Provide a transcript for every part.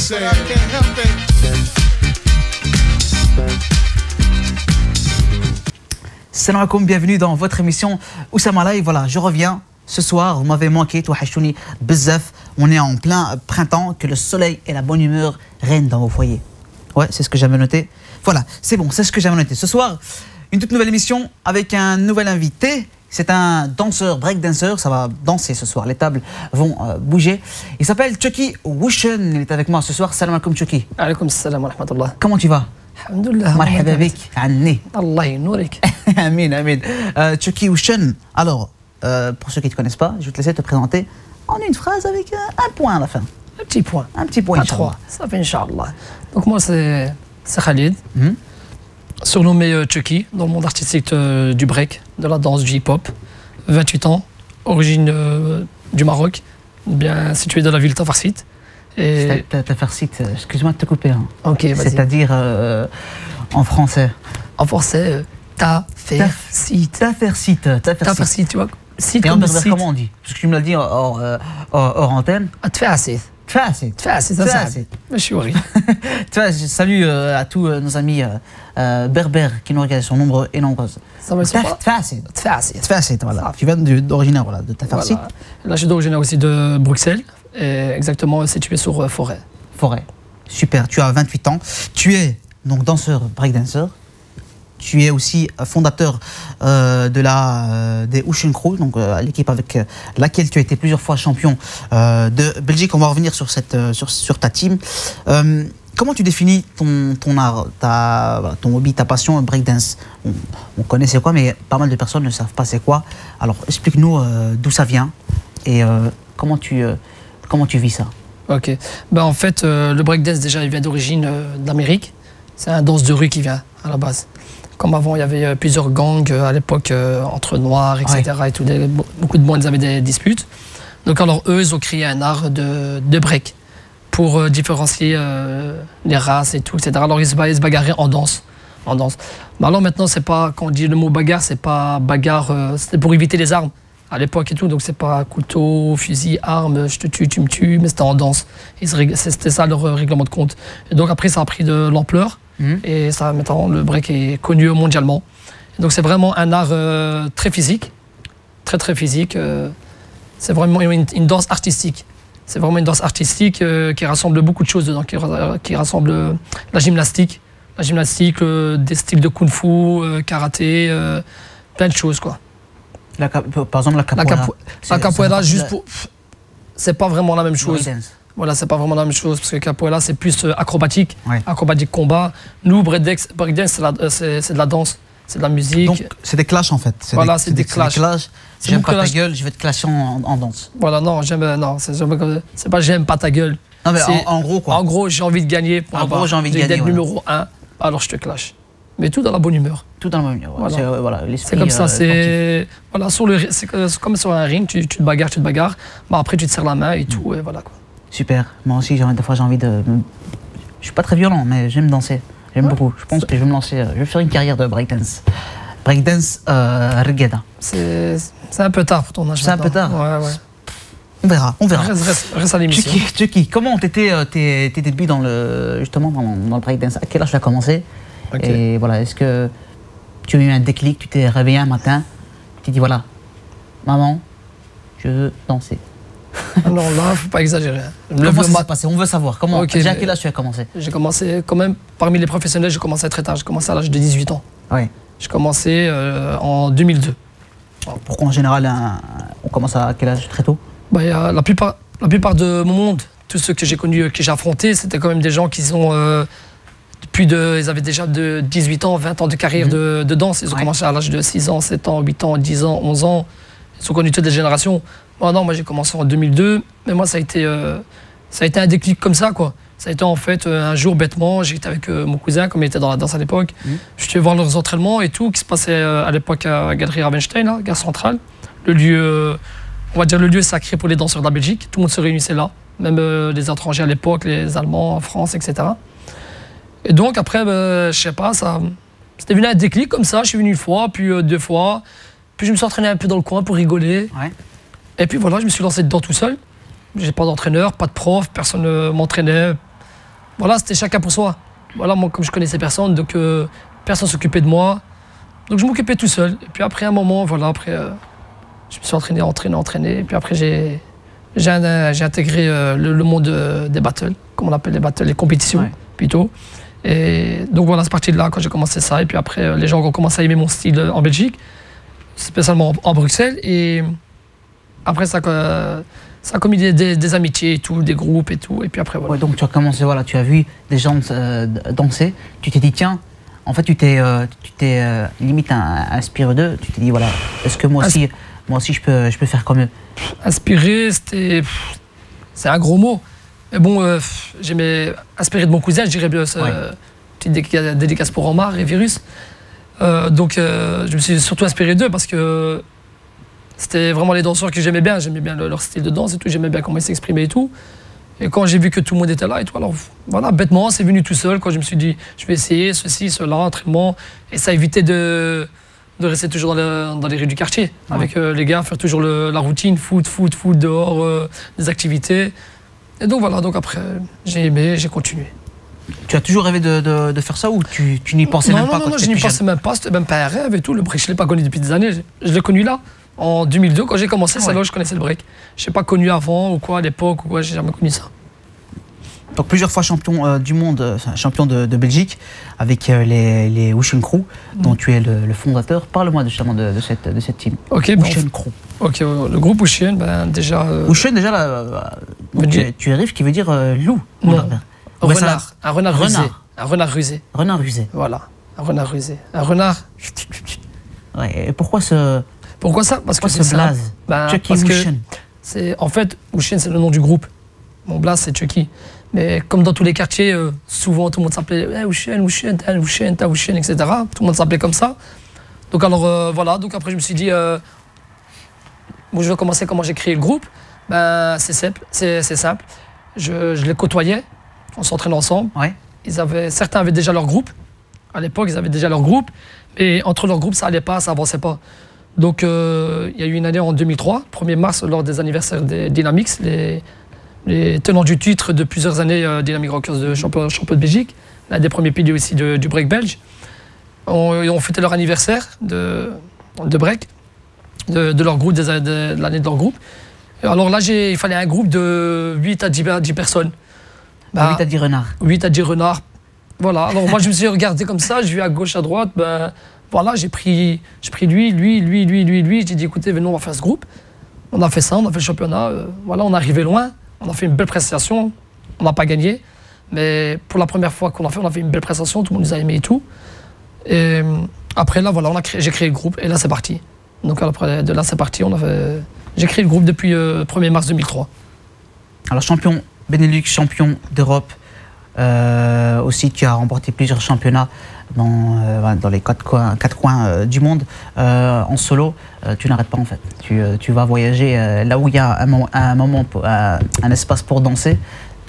saying? I can't help it. Salam alaikum, bienvenue dans votre émission Oussama Live. Voilà, je reviens ce soir. Vous m'avez manqué, toi Hachouni Bezzaf. On est en plein printemps, que le soleil et la bonne humeur règnent dans vos foyers. Ouais, c'est ce que j'avais noté. Voilà, c'est bon, c'est ce que j'avais noté. Ce soir, une toute nouvelle émission avec un nouvel invité. C'est un danseur, breakdancer, ça va danser ce soir. Les tables vont bouger. Il s'appelle Chucky Wushen. Il est avec moi ce soir. Salam alaikum Chucky. Alaikum salam wa rahmatullah. Comment tu vas? Alhamdulillah. Marhaba bik, anni. Allah ynourik. Amin, amin. Chucky Wushen. Alors, pour ceux qui ne te connaissent pas, je vais te laisser te présenter en une phrase avec un point à la fin. Un petit point. Un petit point, Pas trois. Ça fait Inch'Allah. Donc moi, c'est Khalid. Surnommé Chucky dans le monde artistique du break, de la danse, du hip-hop. 28 ans, origine du Maroc, bien situé dans la ville Tafarsit. Et... Tafarsit, excuse-moi de te couper. Hein. Ok, vas-y. C'est-à-dire en français. En français, Tafarsit. Tafarsit, Tafarsit, tu vois. Et en berbère, comment on dit? Parce que tu me l'as dit hors antenne. Tafarsit. Tafarsit. Tafarsit, ça. Je suis horrible. Salut à tous nos amis berbères qui nous regardent, ils sont nombreux et nombreuses. Tafarsit. Tafarsit, voilà. Tu viens d'originaire, voilà, de Tafarsit. Voilà. Là, je suis d'originaire aussi de Bruxelles, et exactement situé sur Forêt. Forêt. Super, tu as 28 ans. Tu es donc danseur, breakdancer. Tu es aussi fondateur des Ocean Crew, donc l'équipe avec laquelle tu as été plusieurs fois champion de Belgique. On va revenir sur ta team. Comment tu définis ton art, ton hobby, ta passion, breakdance? On connaît c'est quoi, mais pas mal de personnes ne savent pas c'est quoi. Alors explique-nous d'où ça vient et comment tu vis ça. Ok. Ben, en fait, le breakdance déjà il vient d'origine d'Amérique. C'est un danse de rue qui vient à la base. Comme avant, il y avait plusieurs gangs à l'époque entre noirs, etc. Ouais. Et tout, beaucoup de monde, ils avaient des disputes. Donc alors eux, ils ont créé un art de break pour différencier les races et tout, etc. Alors ils se bagarraient en danse. Mais alors maintenant, c'est pas, quand on dit le mot bagarre, c'est pas bagarre, c'était pour éviter les armes à l'époque et tout. Donc c'est pas couteau, fusil, arme, je te tue, tu me tues, mais c'était en danse. C'était ça leur règlement de compte. Et donc après, ça a pris de l'ampleur. Et ça, maintenant, le break est connu mondialement. Et donc c'est vraiment un art très physique, très physique. C'est vraiment une danse artistique. C'est vraiment une danse artistique qui rassemble beaucoup de choses dedans, qui rassemble la gymnastique, des styles de kung-fu, karaté, plein de choses quoi. Par exemple la capoeira. La capoeira, juste pour, c'est pas vraiment la même chose. Voilà, c'est pas vraiment la même chose, parce que capoeira, c'est plus acrobatique, acrobatique combat. Nous, breakdance, c'est de la danse, c'est de la musique. Donc, c'est des clashs en fait. Voilà, c'est des clashs. J'aime pas ta gueule, je vais te clasher en danse. Voilà, non, c'est pas j'aime pas ta gueule. Non, mais en gros quoi. En gros, j'ai envie de gagner. En gros, j'ai envie de gagner. D'être numéro 1, alors je te clash. Mais tout dans la bonne humeur. Tout dans la bonne humeur. Voilà, c'est comme ça, c'est voilà, comme sur un ring, tu te bagarres, mais après tu te serres la main et tout, et voilà quoi. Super. Moi aussi, des fois, j'ai envie de... Je suis pas très violent, mais j'aime danser. J'aime beaucoup. Je pense que je vais me lancer... Je vais faire une carrière de breakdance. Breakdance reggae. C'est un peu tard pour ton âge. C'est un peu tard. Ouais. On verra. Reste à l'émission. Chucky, comment ont été tes débuts dans le breakdance? À quel âge tu as commencé? Et voilà, est-ce que tu as eu un déclic? Tu t'es réveillé un matin, tu t'es dit voilà, maman, je veux danser. Non, là, faut pas exagérer. Comment ça s'est passé? On veut savoir. Déjà à quel âge tu as commencé? J'ai commencé quand même, parmi les professionnels, j'ai commencé très tard. J'ai commencé à l'âge de 18 ans. Oui. J'ai commencé en 2002. Alors, pourquoi en général, on commence à quel âge? Très tôt? La plupart de mon monde, tous ceux que j'ai connus, que j'ai affrontés, c'était quand même des gens qui sont... ils avaient déjà de 18 ans, 20 ans de carrière de danse. Ils ont commencé à l'âge de 6 ans, 7 ans, 8 ans, 10 ans, 11 ans. Ils ont connu toutes les générations. Moi j'ai commencé en 2002, mais moi ça a été un déclic comme ça quoi. Ça a été en fait un jour bêtement, j'étais avec mon cousin, comme il était dans la danse à l'époque. Je suis voir leurs entraînements et tout, qui se passait à l'époque à Galerie Ravenstein, là, gare centrale. Le lieu, on va dire le lieu sacré pour les danseurs de la Belgique. Tout le monde se réunissait là, même les étrangers à l'époque, les Allemands en France, etc. Et donc après, je sais pas, c'était venu un déclic comme ça. Je suis venu une fois, puis 2 fois. Puis je me suis entraîné un peu dans le coin pour rigoler. Et puis voilà, je me suis lancé dedans tout seul. J'ai pas d'entraîneur, pas de prof, personne ne m'entraînait. voilà, c'était chacun pour soi. Voilà, moi, comme je connaissais personne, donc personne s'occupait de moi. Donc je m'occupais tout seul. Et puis après un moment, voilà, après, je me suis entraîné. Et puis après, j'ai intégré le monde des battles, comme on appelle les battles, les compétitions, plutôt. Et donc voilà, c'est parti de là quand j'ai commencé ça. Et puis après, les gens ont commencé à aimer mon style en Belgique, spécialement en Bruxelles. Et après, ça a commis des amitiés et tout, des groupes et tout. Et puis après, voilà. Ouais, donc tu as commencé, voilà, tu as vu des gens danser. Tu t'es dit, tiens, en fait, tu t'es limite inspiré d'eux. Tu t'es dit, voilà, est-ce que moi aussi je peux faire comme eux? Inspiré, c'est un gros mot. Mais bon, j'aimais inspiré de mon cousin, je dirais bien. Petite dédicace pour Omar et Virus. Donc, je me suis surtout inspiré d'eux parce que c'était vraiment les danseurs que j'aimais bien. J'aimais bien leur style de danse et tout. J'aimais bien comment ils s'exprimaient et tout. Et quand j'ai vu que tout le monde était là et tout, alors voilà, bêtement, c'est venu tout seul. Quand je me suis dit, je vais essayer ceci, cela, entraînement. Et ça évitait de rester toujours dans les rues du quartier. Avec les gars, faire toujours la routine, foot, dehors, des activités. Et donc voilà, donc après, j'ai aimé, j'ai continué. Tu as toujours rêvé de faire ça ou tu n'y pensais même pas? Non, je n'y pensais même pas, c'était même pas un rêve et tout. Le break, je ne l'ai pas connu depuis des années. Je l'ai connu là, en 2002, quand j'ai commencé, c'est là où je connaissais le break. Je n'ai pas connu avant ou quoi, à l'époque ou quoi, j'ai jamais connu ça. Donc plusieurs fois champion du monde, champion de Belgique, avec les Wushen Crew, dont tu es le fondateur. Parle-moi justement de cette team. Wushen Crew. Ok, le groupe Wushen, ben déjà... Wushen, déjà, là, tu arrives, qui veut dire loup. Non. Renard. Un renard rusé. Un renard rusé. Renard rusé. Voilà, un renard rusé. Un renard... Ouais, et pourquoi ça? Parce que c'est blaze. Chucky Wushen. En fait, Wushen, c'est le nom du groupe. Mon blaze, c'est Chucky. Mais comme dans tous les quartiers, souvent tout le monde s'appelait Wushen, etc. Tout le monde s'appelait comme ça. Donc alors voilà, donc après je me suis dit, bon, je vais commencer comment j'ai créé le groupe. Ben, c'est simple. Je les côtoyais, on s'entraînait ensemble. Ouais. Certains avaient déjà leur groupe. À l'époque, ils avaient déjà leur groupe. Et entre leurs groupes, ça allait pas, ça avançait pas. Donc il y a eu une année en 2003, 1er mars, lors des anniversaires des Dynamics, les tenants du titre de plusieurs années Dynamic Rockers de champion de Belgique, l'un des premiers piliers aussi du break belge. On fêtait leur anniversaire de break, de leur groupe, de l'année de leur groupe. Et alors là, il fallait un groupe de 8 à 10 personnes. 8 à 10 renards. 8 à 10 renards. Voilà, alors moi je me suis regardé comme ça, je vais à gauche, à droite, ben voilà, j'ai pris lui, j'ai dit écoutez, venons, on va faire ce groupe. On a fait ça, on a fait le championnat, voilà, on est arrivé loin. On a fait une belle prestation, on n'a pas gagné, mais pour la première fois qu'on a fait une belle prestation, tout le monde nous a aimé et tout. Et après là, voilà, j'ai créé le groupe et là c'est parti. Donc après de là c'est parti, j'ai créé le groupe depuis 1er mars 2003. Alors champion Benelux, champion d'Europe, aussi tu as remporté plusieurs championnats dans les quatre coins du monde. En solo, tu n'arrêtes pas en fait. Tu vas voyager là où il y a un espace pour danser.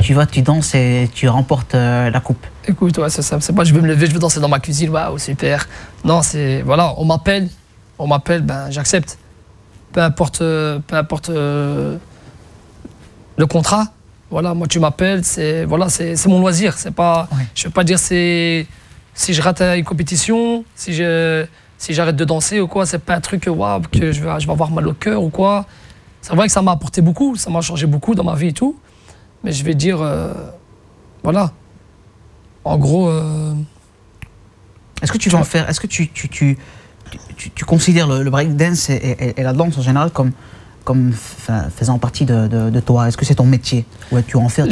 Tu vas, tu danses et tu remportes la coupe. Écoute, ouais, c'est ça. C'est pas je vais me lever, je vais danser dans ma cuisine, waouh, super. Non, c'est voilà, on m'appelle, ben j'accepte. Peu importe le contrat. Voilà, moi tu m'appelles, c'est mon loisir. C'est pas, je veux pas dire si je rate une compétition, si j'arrête de danser ou quoi, c'est pas un truc waouh, que je vais avoir mal au cœur ou quoi. C'est vrai que ça m'a apporté beaucoup, ça m'a changé beaucoup dans ma vie et tout. Mais je vais dire, voilà. En gros. Est-ce que tu vas en faire? Est-ce que tu considères le breakdance et la danse en général comme faisant partie de toi? Est-ce que c'est ton métier? Ou tu vas en faire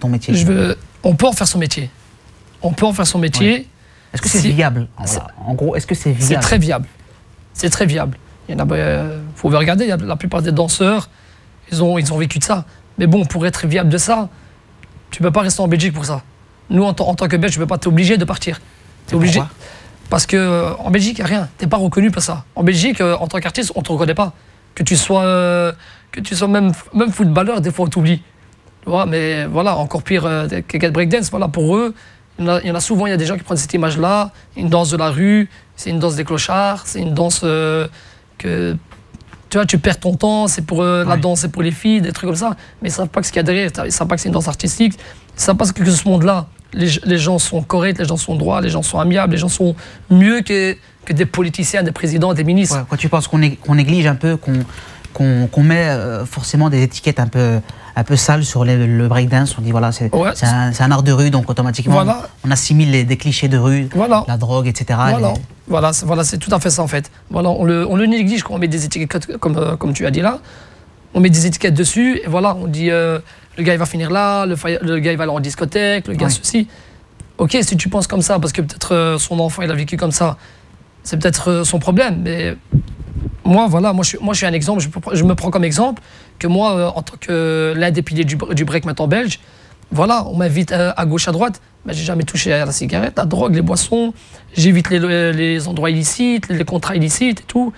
ton métier? On peut en faire son métier. On peut en faire son métier. Ouais. Est-ce que c'est viable? En gros, est-ce que c'est viable? C'est très viable. C'est très viable. Il y en a, vous pouvez regarder, la plupart des danseurs, ils ont vécu de ça. Mais bon, pour être viable de ça, tu ne peux pas rester en Belgique pour ça. Nous, en tant que Belge, tu ne peux pas, t'es obligé de partir. T'es obligé. Parce qu'en Belgique, il n'y a rien. Tu n'es pas reconnu pour ça. En Belgique, en tant qu'artiste, on ne te reconnaît pas. Que tu sois même footballeur, des fois on t'oublie. Tu vois, mais voilà, encore pire que breakdance. Voilà, pour eux, il y en a souvent, il y a des gens qui prennent cette image-là, une danse de la rue, c'est une danse des clochards, c'est une danse que tu vois, tu perds ton temps, c'est pour la danse, c'est pour les filles, des trucs comme ça. Mais ils ne savent pas ce qu'il y a derrière, ils ne savent pas que c'est une danse artistique, Ça parce que ce monde-là, les gens sont corrects, les gens sont droits, les gens sont amiables, les gens sont mieux que des politiciens, des présidents, des ministres. Ouais, quand tu penses qu'on néglige un peu, qu'on met forcément des étiquettes un peu sales sur le breakdance, on dit voilà, c'est un art de rue, donc automatiquement on assimile des clichés de rue, la drogue, etc. Voilà, c'est tout à fait ça en fait. Voilà, on le néglige quand on met des étiquettes comme tu as dit là. On met des étiquettes dessus et voilà, on dit le gars il va finir là, le gars il va aller en discothèque, le gars ceci. Ok, si tu penses comme ça, parce que peut-être son enfant il a vécu comme ça, c'est peut-être son problème, mais moi je suis un exemple, je me prends comme exemple que moi, en tant que l'un des piliers du break maintenant belge, voilà, on m'invite à gauche, à droite, mais j'ai jamais touché à la cigarette, la drogue, les boissons, j'évite les endroits illicites, les contrats illicites et tout.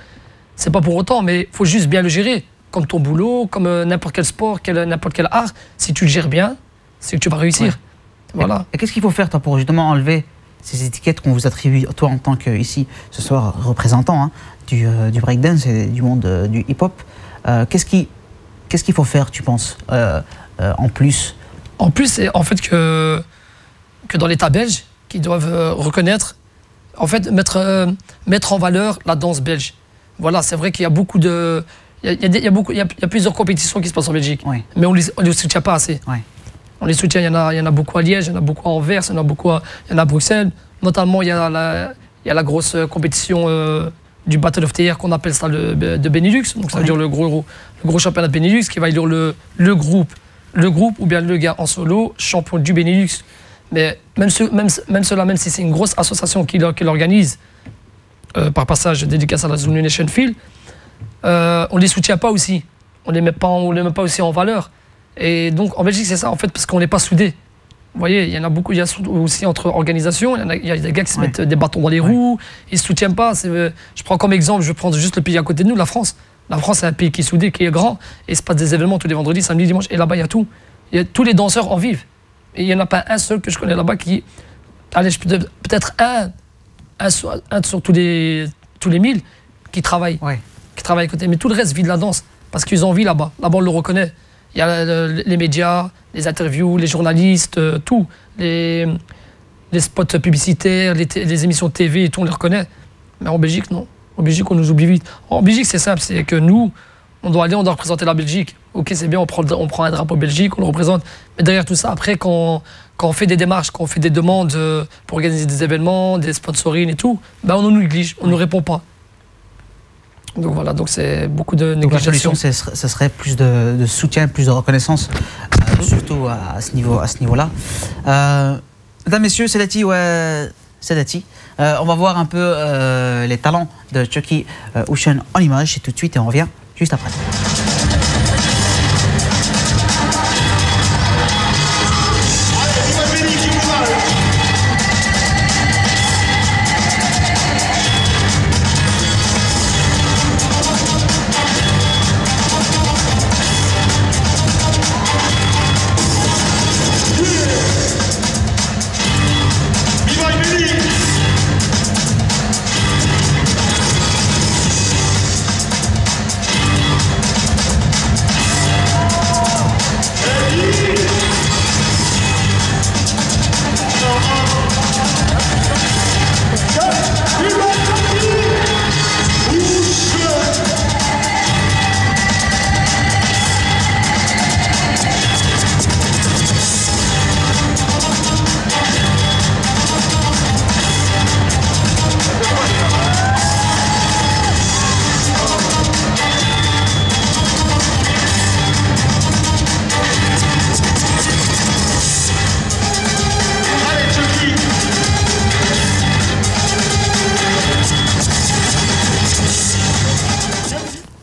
C'est pas pour autant, mais il faut juste bien le gérer, comme ton boulot, comme n'importe quel sport, n'importe quel art. Si tu le gères bien, c'est que tu vas réussir. Ouais. Voilà. Et qu'est-ce qu'il faut faire toi, pour justement enlever ces étiquettes qu'on vous attribue, toi en tant que, ici, ce soir, représentant du breakdance et du monde du hip-hop, qu'est-ce qu'il faut faire, tu penses, en plus? En plus, c'est en fait que dans l'État belge, qu'ils doivent reconnaître, en fait, mettre en valeur la danse belge. Voilà, c'est vrai qu'il y a beaucoup de... Il y a plusieurs compétitions qui se passent en Belgique, mais on les soutient pas assez. On les soutient, il y en a beaucoup à Liège, il y en a beaucoup à Anvers, il y en a à Bruxelles. Notamment, il y a la grosse compétition du Battle of the Year qu'on appelle ça de Benelux. Donc ça veut dire le gros championnat de Benelux qui va élire le groupe ou bien le gars en solo, champion du Benelux. Mais même si c'est une grosse association qui l'organise, par passage dédicace à la Zulu Nation Field, on les soutient pas aussi. On les met pas aussi en valeur. Et donc en Belgique c'est ça en fait, parce qu'on n'est pas soudés. Vous voyez, il y en a beaucoup, il y a aussi entre organisations, il y a des gars qui se mettent des bâtons dans les roues, ils se soutiennent pas. Je prends comme exemple, je prends juste le pays à côté de nous, la France. La France c'est un pays qui est soudé, qui est grand, et il se passe des événements tous les vendredis, samedi, dimanche, et là-bas il y a tout. Tous les danseurs en vivent. Et il n'y en a pas un seul que je connais là-bas qui... Allez, peut-être un sur tous les 1000 qui travaille. Qui travaille à côté. Mais tout le reste vit de la danse, parce qu'ils ont envie là-bas. Là-bas on le reconnaît. Il y a les médias, les interviews, les journalistes, tout. Les spots publicitaires, les émissions de TV, et tout, on les reconnaît. Mais en Belgique, non. En Belgique, on nous oublie vite. En Belgique, c'est simple, c'est que nous, on doit représenter la Belgique. Ok, c'est bien, on prend un drapeau Belgique, on le représente. Mais derrière tout ça, après, quand on fait des démarches, quand on fait des demandes pour organiser des événements, des sponsorings et tout, ben on nous néglige, on ne nous répond pas. Donc voilà, donc c'est beaucoup de négociations. La solution, ce serait plus de soutien, plus de reconnaissance, surtout à ce niveau-là. Mesdames, messieurs, Sedati, on va voir un peu les talents de Chucky Ocean en images, et tout de suite, et on revient juste après.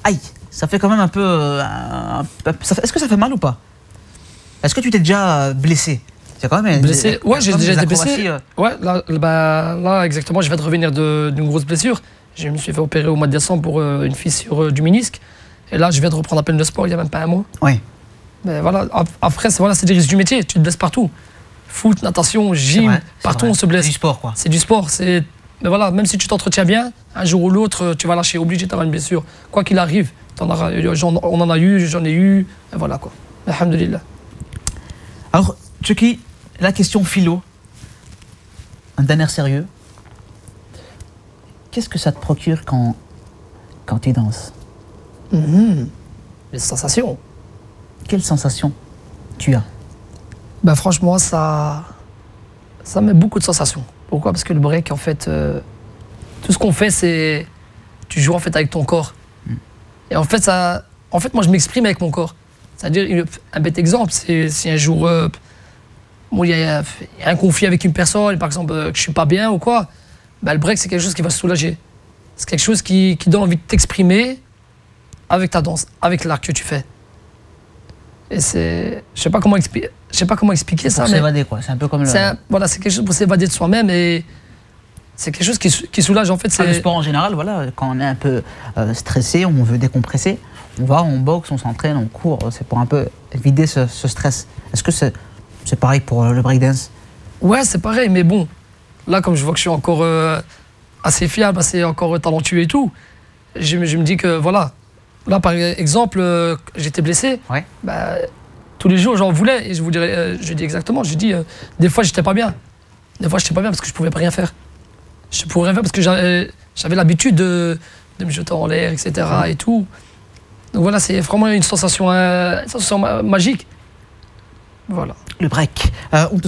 Aïe, ça fait quand même un peu... Est-ce que ça fait mal ou pas? Est-ce que tu t'es déjà blessé? C'est quand même... Blessé? Ouais, j'ai déjà été blessé. Ouais, là, exactement, je viens de revenir d'une grosse blessure. Je me suis fait opérer au mois de décembre pour une fissure du ménisque. Et là, je viens de reprendre à peine le sport il n'y a même pas un mois. Oui. Mais voilà, après, c'est des risques du métier. Tu te blesses partout. Foot, natation, gym, partout on se blesse. C'est du sport, quoi. C'est du sport. Mais voilà, même si tu t'entretiens bien, un jour ou l'autre, tu vas lâcher, obligé d'avoir une blessure. Quoi qu'il arrive, on en a eu, j'en ai eu, et voilà quoi. Alhamdulillah. Alors, Chucky, La question philo, un dernier sérieux. Qu'est-ce que ça te procure quand tu danses? Les sensations. Quelle sensation tu as? Ben franchement, ça met beaucoup de sensations. Pourquoi? Parce que le break, en fait, tout ce qu'on fait, c'est tu joues en fait avec ton corps. Et en fait, moi, je m'exprime avec mon corps. C'est-à-dire, un bête exemple, c'est si un jour, il y a un conflit avec une personne, par exemple, que je suis pas bien ou quoi, ben, le break, c'est quelque chose qui va se soulager. C'est quelque chose qui donne envie de t'exprimer avec ta danse, avec l'art que tu fais. Et c'est, je sais pas comment expliquer ça. Pour s'évader, quoi. C'est un peu comme voilà, c'est quelque chose pour s'évader de soi-même et c'est quelque chose qui soulage en fait. Le sport en général, voilà, quand on est un peu stressé, on veut décompresser, on boxe, on s'entraîne, on court, c'est pour un peu vider ce stress. Est-ce que c'est pareil pour le breakdance? Ouais, c'est pareil, mais bon, là comme je vois que je suis encore assez fiable, assez encore talentueux et tout, je me dis que voilà, là par exemple, j'étais blessé, ouais. Bah, tous les jours j'en voulais et je vous dirais, je dis exactement, je dis des fois j'étais pas bien, parce que je pouvais pas rien faire. Je pouvais rien faire parce que j'avais l'habitude de me jeter en l'air, etc. et tout. Donc voilà, c'est vraiment une sensation magique. Voilà. Le break. On te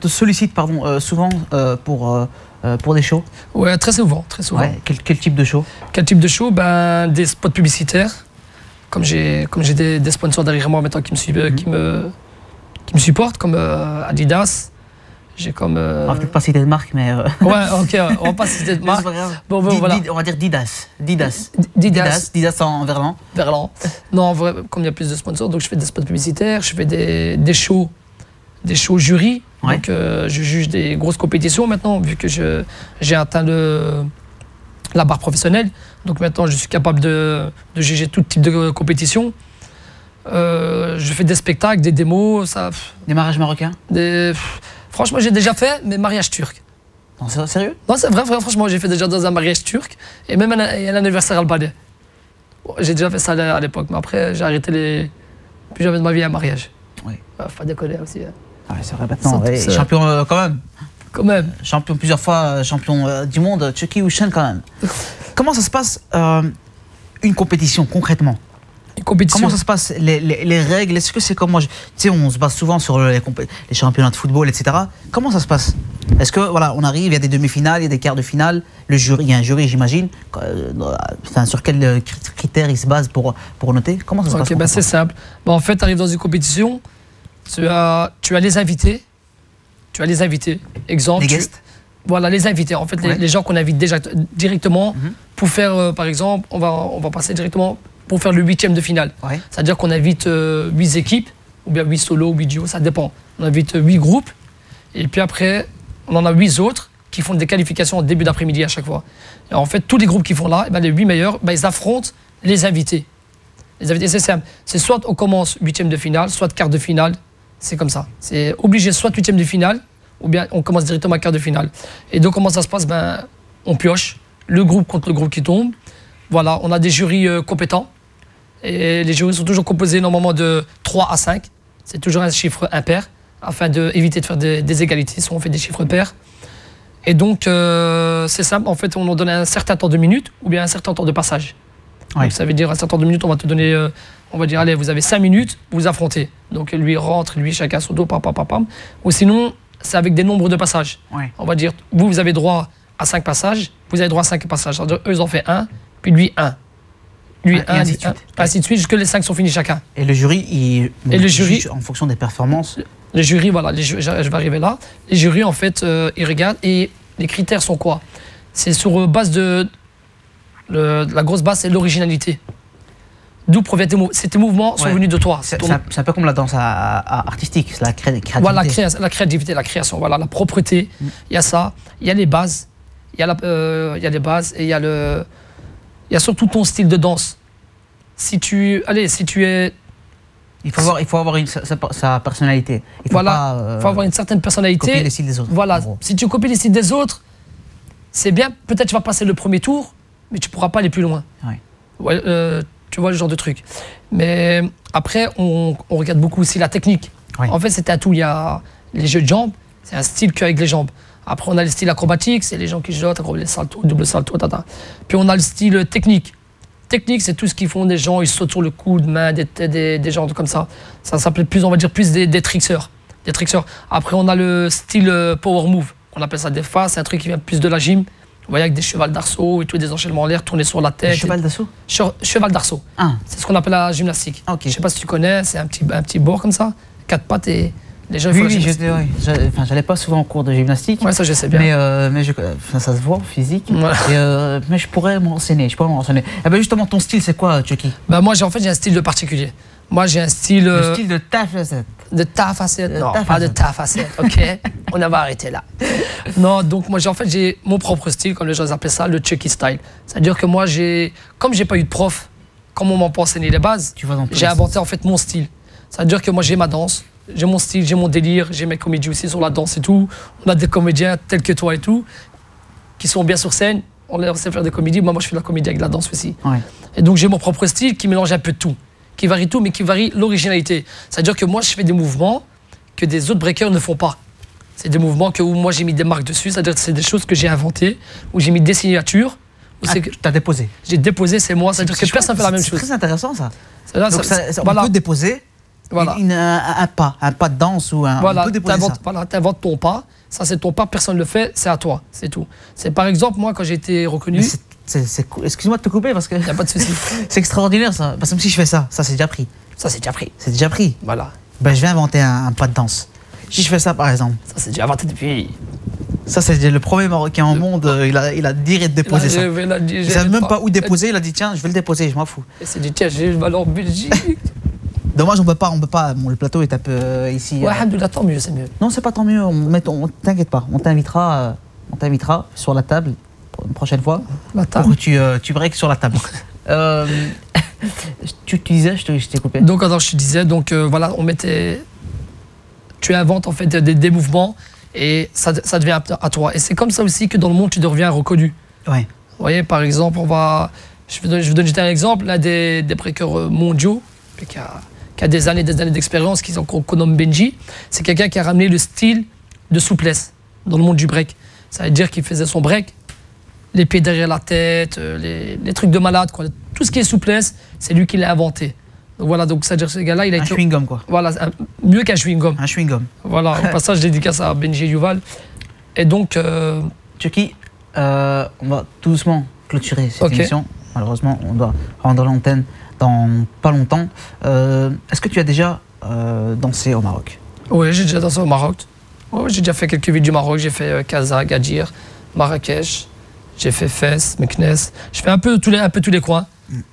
sollicite souvent pour des shows? Ouais, très souvent. Ouais. Quel type de show? Quel type de show? Ben, des spots publicitaires. Comme j'ai des sponsors derrière moi maintenant qui me supportent, comme Adidas. J'ai comme. On va peut-être pas citer de marque, mais. Ouais, ok, on va pas citer de marque. Bon, voilà. On va dire Didas. Didas en verlan. Verlan. Non, en vrai, comme il y a plus de sponsors, donc je fais des spots publicitaires, je fais des shows jury. Ouais. Donc je juge des grosses compétitions maintenant, vu que j'ai atteint la barre professionnelle. Donc maintenant, je suis capable de juger tout type de compétition. Je fais des spectacles, des démos. Des mariages marocains? Franchement, j'ai déjà fait mes mariages turcs. Non, c'est sérieux? Non, c'est vrai, franchement, j'ai fait déjà dans un mariage turc et même un anniversaire albanais. Bon, j'ai déjà fait ça à l'époque, mais après, j'ai arrêté plus jamais de ma vie un mariage. Oui. Faut pas déconner aussi. Hein. Ah, c'est vrai, maintenant, champion quand même. Quand même. Champion plusieurs fois, champion du monde, Turquie ou Chine quand même. Comment ça se passe une compétition concrètement? Comment ça se passe, les règles? Est-ce que c'est comme moi, tu sais, on se base souvent sur les championnats de football, etc. Comment ça se passe? Est-ce que voilà, on arrive, il y a des demi-finales, il y a des quarts de finale, il y a un jury, j'imagine. Sur quels critères il se base pour noter? Comment ça se passe? Ok, c'est simple. En fait, tu arrives dans une compétition, tu as les invités. Exemple. Les guests. Voilà, les invités. En fait, les gens qu'on invite directement pour faire, par exemple, on va passer directement pour faire le 8e de finale. Ouais. C'est-à-dire qu'on invite 8 équipes, ou bien 8 solos, 8 duos, ça dépend. On invite 8 groupes, et puis après, on en a 8 autres qui font des qualifications au début d'après-midi à chaque fois. Et en fait, tous les groupes qui font là, les 8 meilleurs, ils affrontent les invités. Les invités, c'est simple. C'est soit on commence 8e de finale, soit quart de finale. C'est comme ça. C'est obligé, soit 8e de finale, ou bien on commence directement à quart de finale. Et donc, comment ça se passe? On pioche le groupe contre le groupe qui tombe. Voilà, on a des jurys compétents. Et les jurys sont toujours composés normalement de 3 à 5. C'est toujours un chiffre impair, afin d'éviter de faire des égalités, si on fait des chiffres pairs. Et donc, c'est simple, en fait, on nous donne un certain temps de minutes, ou bien un certain temps de passage. Ouais. Donc, ça veut dire un certain temps de minutes, on va te donner, on va dire, allez, vous avez 5 minutes, vous affrontez. Donc, lui rentre, lui, chacun son dos, pam. Ou sinon, c'est avec des nombres de passages. Ouais. On va dire, vous avez droit à 5 passages, vous avez droit à 5 passages. C'est-à-dire, eux, ils en font 1, puis lui, 1. Lui, ainsi de suite, jusque les 5 sont finis chacun. Et le jury, il juge en fonction des performances? Les jurys, voilà, je vais arriver là. Les jurys, en fait, ils regardent. Et les critères sont quoi? C'est sur base de... la grosse base, c'est l'originalité. D'où proviennent tes mouvements sont venus de toi. C'est un peu comme la danse artistique, c'est la créativité. Voilà, la créativité, la création, voilà, la propreté. Il y a ça, il y a les bases. Il y a les bases et il y a surtout ton style de danse. Si tu es... Il faut avoir sa personnalité. Il faut faut avoir une certaine personnalité. Copier les styles des autres. Voilà, si tu copies les styles des autres, c'est bien, peut-être tu vas passer le premier tour, mais tu ne pourras pas aller plus loin. Ouais. Ouais, tu vois le genre de truc. Mais après, on regarde beaucoup aussi la technique. Ouais. En fait, c'est un tout. Il y a les jeux de jambes, c'est un style qu'avec les jambes. Après, on a le style acrobatique, c'est les gens qui sautent, les saltos, double salto, tata. Puis on a le style technique. Technique, c'est tout ce qu'ils font des gens, ils sautent sur le coude, main, des gens comme ça. Ça s'appelle plus, on va dire, plus des trickseurs. Des trickseurs. Après, on a le style power move. On appelle ça des fois, c'est un truc qui vient plus de la gym. Vous voyez, avec des chevals d'arceau et tout, des enchaînements en l'air, tourner sur la tête. Cheval d'assaut? Cheval d'arceau. Ah. C'est ce qu'on appelle la gymnastique. Ok. Je sais pas si tu connais, c'est un petit bord comme ça, 4 pattes et les gens Oui, j'allais pas souvent en cours de gymnastique. Ouais, ça je sais bien. Mais ça se voit en physique. Ouais. Mais je pourrais m'enseigner. Eh ben justement, ton style, c'est quoi, Chucky? Bah moi, j'ai un style de particulier. Moi, j'ai un style... Le style de ta facette. De ta facette. Non, pas de ta facette, ok. On va arrêter là. Non, donc moi, j'ai mon propre style, comme les gens appellent ça, le Chucky style. C'est-à-dire que moi, comme j'ai pas eu de prof, comme on m'a pas enseigné les bases, j'ai inventé en fait mon style. C'est-à-dire que moi, j'ai ma danse, j'ai mon style, j'ai mon délire, j'ai mes comédies aussi sur la danse et tout. On a des comédiens tels que toi et tout, qui sont bien sur scène. On leur sait faire des comédies. Moi, je fais de la comédie avec la danse aussi. Ouais. Et donc, j'ai mon propre style qui mélange un peu de tout. Qui varie tout, mais qui varie l'originalité. C'est-à-dire que moi, je fais des mouvements que des autres breakers ne font pas. C'est des mouvements où moi, j'ai mis des marques dessus. C'est-à-dire que c'est des choses que j'ai inventées, où j'ai mis des signatures. Tu as déposé? J'ai déposé, c'est moi. C'est-à-dire que personne ne fait la même chose. C'est très intéressant, ça. Donc, on peut déposer voilà. un pas de danse ou un... Voilà, on peut déposer ça. Voilà, tu inventes ton pas. Ça, c'est ton pas, personne ne le fait, c'est à toi, c'est tout. C'est par exemple, moi, quand j'ai été reconnu... Excuse-moi de te couper parce que... Il n'y a pas de souci. C'est extraordinaire, ça. Parce que si je fais ça, c'est déjà pris. Ça, c'est déjà pris. C'est déjà pris. Voilà. Ben, je vais inventer un pas de danse. Si je fais ça, par exemple. Ça, c'est déjà inventé depuis... Ça, c'est le premier Marocain au monde. Il a direct déposé ça. Il ne savait même pas où déposer. Il a dit, tiens, je vais le déposer, je m'en fous. Il s'est dit, tiens, je vais aller en Belgique. Dommage, on peut pas. Bon, le plateau est un peu ici. Ouais, alhamdoulilah, tant mieux, c'est mieux. Non, c'est pas tant mieux. T'inquiète pas. On t'invitera sur la table une prochaine fois. La table. Pour que tu breaks sur la table. Tu disais, je t'ai coupé. Donc, alors, je te disais, voilà, tu inventes en fait des mouvements et ça devient à toi. Et c'est comme ça aussi que dans le monde, tu deviens reconnu. Ouais. Vous voyez, par exemple, je vais donner juste un exemple, l'un des breakers mondiaux, qui a des années d'expérience, qu'on nomme Benji, c'est quelqu'un qui a ramené le style de souplesse dans le monde du break. Ça veut dire qu'il faisait son break, les pieds derrière la tête, les trucs de malade, quoi. Tout ce qui est souplesse, c'est lui qui l'a inventé. Donc voilà, donc c'est-à-dire ce gars-là, il a été... Un chewing-gum, quoi. Voilà, mieux qu'un chewing-gum. Un chewing-gum. Voilà, au passage, je dédicace à Benji et Yuval. Et donc... Chucky, on va tout doucement clôturer cette émission. Malheureusement, on doit rendre l'antenne dans pas longtemps. Est-ce que tu as déjà dansé au Maroc? Oui, j'ai déjà dansé au Maroc. Ouais, j'ai déjà fait quelques villes du Maroc. J'ai fait Casa, Agadir, Marrakech. J'ai fait Fès, Meknes. Je fais un peu tous les coins.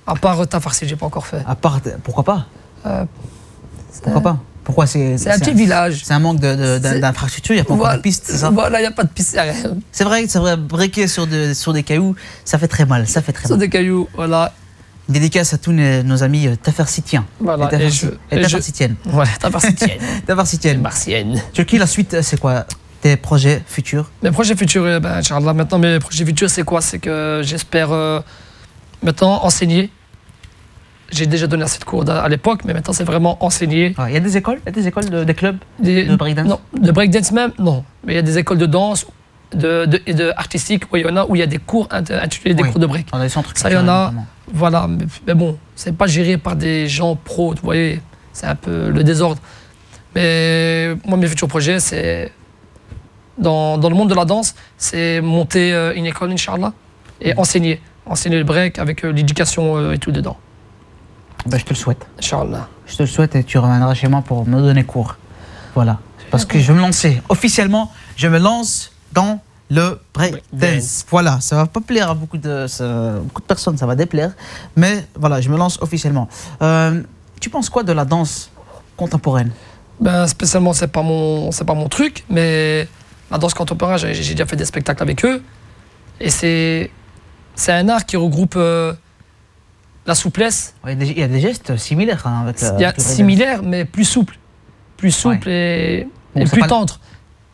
À part Tafarsi, j'ai pas encore fait. À part, pourquoi pas? Pourquoi pas? Pourquoi c'est un petit village. C'est un manque d'infrastructure, il n'y a pas encore de piste, c'est ça? Voilà, il n'y a pas de piste, rien. C'est vrai, breaker sur des cailloux, ça fait très mal, Sur des cailloux, voilà. Une dédicace à tous nos amis tafarsitiens. Voilà, et tafarsitiennes. Ouais, tafarsitiennes. Tafarsitiennes. Martiennes. Chucky, la suite, c'est quoi? Tes projets futurs? Mes projets futurs, Inch'Allah, maintenant, mes projets futurs, c'est quoi? C'est que j'espère maintenant enseigner. J'ai déjà donné assez de cours à l'époque, mais maintenant c'est vraiment enseigner. Il y a des écoles, des clubs de breakdance? Non, de breakdance même, non. Mais il y a des écoles de danse, de artistique, où il y en a où il y a des cours intitulés des cours de break. Ça, il y en a, voilà. Mais bon, c'est pas géré par des gens pros, vous voyez, c'est un peu le désordre. Mais moi, mes futurs projets, c'est dans le monde de la danse, c'est monter une école, Inch'Allah, et enseigner le break avec l'éducation et tout dedans. Ben, je te le souhaite. Inch'Allah. Je te le souhaite et tu reviendras chez moi pour me donner cours. Voilà. Parce que je vais me lancer. Officiellement, je me lance dans le breakdance. Voilà. Ça va pas plaire à beaucoup de personnes, ça va déplaire. Mais voilà, je me lance officiellement. Tu penses quoi de la danse contemporaine? Ben, spécialement, c'est pas mon truc, mais la danse contemporaine, j'ai déjà fait des spectacles avec eux. Et c'est un art qui regroupe la souplesse. Il y a des gestes similaires. Hein, avec il y a similaires, mais plus souple. Plus souple et plus tendre.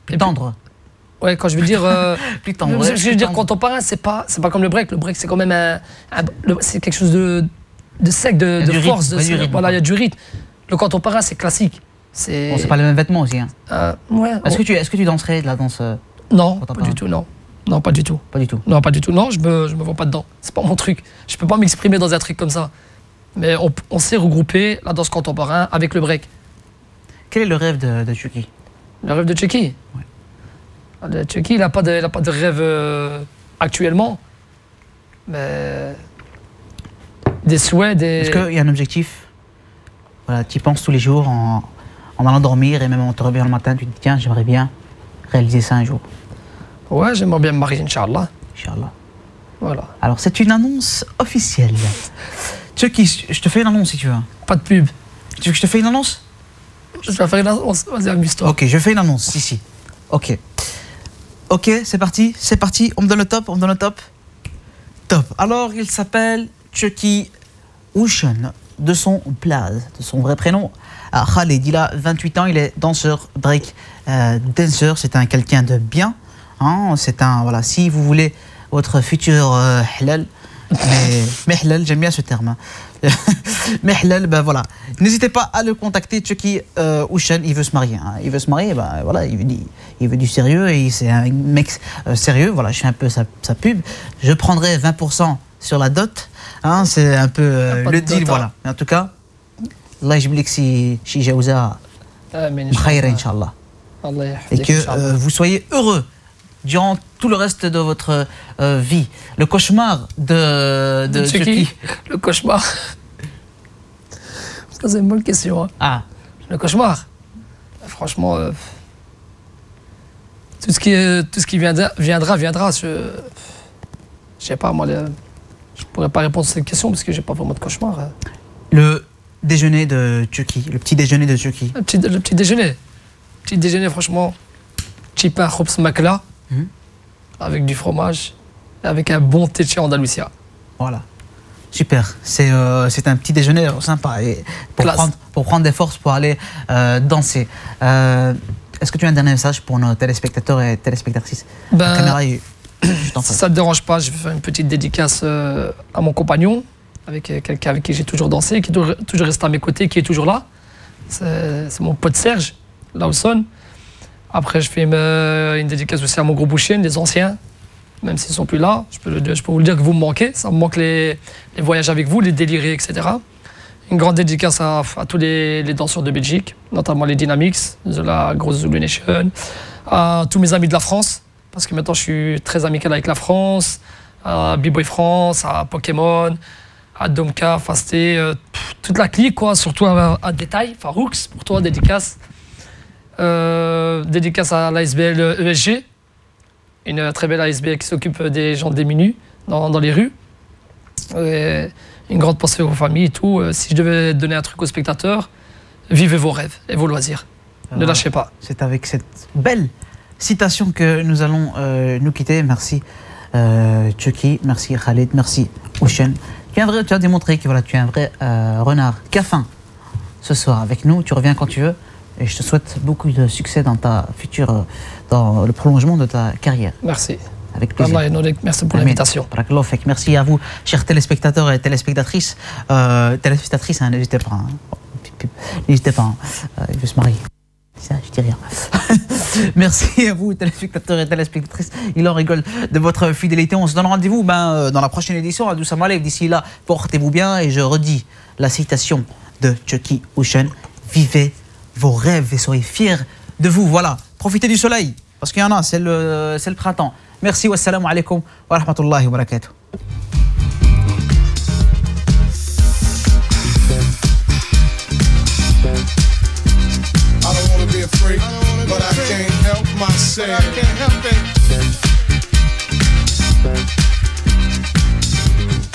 Plus tendre. Ouais, quand je veux dire... plus tendre. Je veux dire contemporain, c'est pas comme le break. Le break, c'est quand même c'est quelque chose de sec, de force. Voilà, il y a du rythme. Le contemporain, c'est classique. C'est Bon, c'est pas les mêmes vêtements aussi. Hein. Ouais. Est-ce que tu danserais de la danse Non, pas contemporaine? du tout, non. Non, pas du tout. Pas du tout. Non, pas du tout. Non, je me vois pas dedans. C'est pas mon truc. Je peux pas m'exprimer dans un truc comme ça. Mais on sait regrouper la danse contemporaine avec le break. Quel est le rêve de Chucky? Le rêve de Chucky. Ouais. Chucky, il n'a pas de rêve actuellement. Mais des souhaits, Est-ce qu'il y a un objectif? Voilà, tu y penses tous les jours en allant dormir et même en te réveillant le matin, tu te dis tiens, j'aimerais bien réaliser ça un jour. Ouais, j'aimerais bien me marier, Inch'Allah. Inch'Allah. Voilà. Alors, c'est une annonce officielle. Chucky, je te fais une annonce si tu veux. Pas de pub. Tu veux que je te fais une annonce? Je vais faire une annonce. Vas-y, amuse-toi. Ok, je fais une annonce, si. Ok. Ok, c'est parti, on me donne le top, Top. Alors, il s'appelle Chucky Ocean, de son blaze, de son vrai prénom, Khaled. Il a 28 ans, il est danseur, break, danseur, c'est un quelqu'un de bien. Hein, c'est un, voilà, si vous voulez votre futur halal, mais halal, j'aime bien ce terme. Hein. Mais halal, ben voilà. N'hésitez pas à le contacter, Chucky Ocean, il veut se marier. Hein. Il veut se marier, ben voilà, il veut du sérieux et c'est un mec sérieux. Voilà, je fais un peu sa pub. Je prendrai 20% sur la dot. Hein, c'est un peu le deal, voilà. Mais en tout cas, Allah يجبلك si جوزها خير إن شاء الله. Et que vous soyez heureux durant tout le reste de votre vie. Le cauchemar de Chucky. Le cauchemar. Ça, c'est une bonne question. Hein. Ah. Le cauchemar. Franchement, tout ce qui viendra. Je sais pas, moi, je pourrais pas répondre à cette question parce que j'ai pas vraiment de cauchemar. Hein. Le déjeuner de Chucky, le petit déjeuner de Chucky. Le petit déjeuner. Petit déjeuner, franchement, petit pain khoubz makla, avec du fromage, et avec un bon thé de chez Andalusia. Voilà. Super. C'est un petit déjeuner sympa. Et pour prendre des forces pour aller danser. Est-ce que tu as un dernier message pour nos téléspectateurs et téléspectatrices? La caméra est juste en face. Si ça ne te dérange pas, je vais faire une petite dédicace à mon compagnon, avec quelqu'un avec qui j'ai toujours dansé, qui est toujours resté à mes côtés, qui est toujours là. C'est mon pote Serge, Lawson. Après, je fais une dédicace aussi à mon groupe Bouchine, des anciens, même s'ils ne sont plus là. Je peux vous le dire que vous me manquez. Ça me manque les voyages avec vous, les délirés, etc. Une grande dédicace à tous les danseurs de Belgique, notamment les Dynamics, de la grosse Zulu Nation, à tous mes amis de la France, parce que maintenant je suis très amical avec la France, à B-Boy France, à Pokémon, à Domka, Fasté, toute la clique, quoi, surtout à Détail, Faroux, pour toi, dédicace. Dédicace à l'ASBL ESG, une très belle ASBL qui s'occupe des gens démunis dans les rues. Et une grande pensée aux familles et tout. Si je devais donner un truc aux spectateurs, vivez vos rêves et vos loisirs. Ne lâchez pas. C'est avec cette belle citation que nous allons nous quitter. Merci Chucky, merci Khaled, merci Ocean. Tu as démontré que voilà, tu es un vrai renard qui a faim ce soir avec nous. Tu reviens quand tu veux. Et je te souhaite beaucoup de succès dans dans le prolongement de ta carrière. Merci. Avec plaisir. Merci pour l'invitation. Merci à vous, chers téléspectateurs et téléspectatrices. Téléspectatrices, hein, n'hésitez pas. Hein. N'hésitez pas. Hein. Il veut se marier. Ça, je dis rien. Merci à vous, téléspectateurs et téléspectatrices. Il en rigole de votre fidélité. On se donne rendez-vous dans la prochaine édition à Doucement Live. D'ici là, portez-vous bien. Et je redis la citation de Chucky Ocean. Vivez vos rêves et soyez fiers de vous. Voilà, profitez du soleil, parce qu'il y en a, c'est le printemps. Merci, wassalamu alaikum wa rahmatullahi wa barakatuh. I don't wanna be a freak, but I can't help myself.